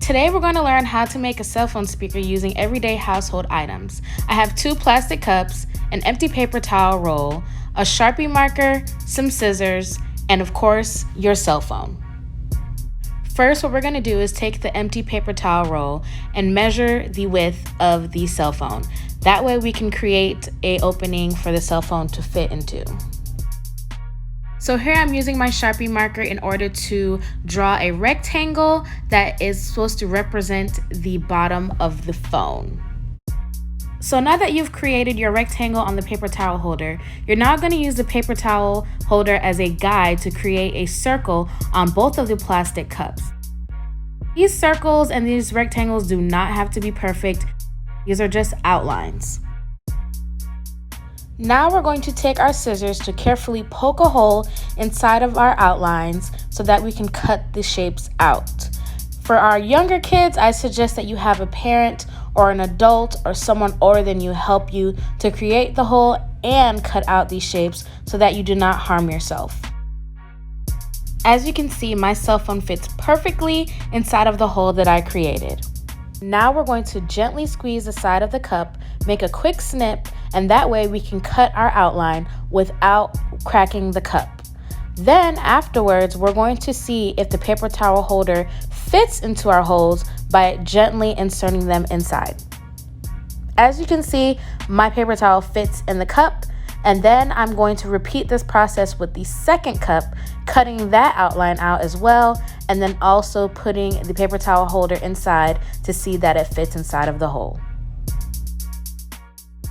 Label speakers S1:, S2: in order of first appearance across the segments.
S1: Today we're going to learn how to make a cell phone speaker using everyday household items. I have 2 plastic cups, an empty paper towel roll, a Sharpie marker, some scissors, and of course, your cell phone. First, what we're going to do is take the empty paper towel roll and measure the width of the cell phone. That way we can create an opening for the cell phone to fit into. So here I'm using my Sharpie marker in order to draw a rectangle that is supposed to represent the bottom of the phone. So now that you've created your rectangle on the paper towel holder, you're now going to use the paper towel holder as a guide to create a circle on both of the plastic cups. These circles and these rectangles do not have to be perfect. These are just outlines. Now we're going to take our scissors to carefully poke a hole inside of our outlines so that we can cut the shapes out. For our younger kids, I suggest that you have a parent or an adult or someone older than you help you to create the hole and cut out these shapes so that you do not harm yourself. As you can see, my cell phone fits perfectly inside of the hole that I created. Now we're going to gently squeeze the side of the cup, make a quick snip, and that way we can cut our outline without cracking the cup. Then afterwards, we're going to see if the paper towel holder fits into our holes by gently inserting them inside. As you can see, my paper towel fits in the cup, and then I'm going to repeat this process with the second cup, cutting that outline out as well, and then also putting the paper towel holder inside to see that it fits inside of the hole.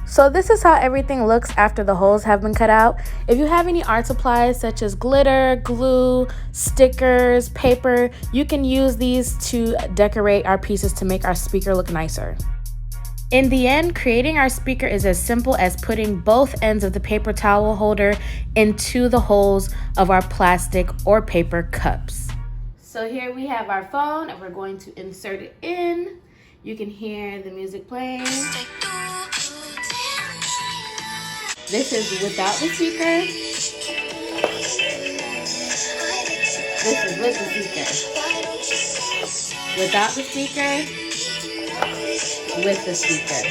S1: So this is how everything looks after the holes have been cut out. If you have any art supplies such as glitter, glue, stickers, paper, you can use these to decorate our pieces to make our speaker look nicer. In the end, creating our speaker is as simple as putting both ends of the paper towel holder into the holes of our plastic or paper cups. So here we have our phone and we're going to insert it in. You can hear the music playing. This is without the speaker. This is with the speaker. Without the speaker. With the speaker.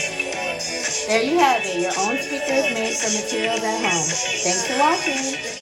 S1: There you have it, your own speakers made from materials at home. Thanks for watching.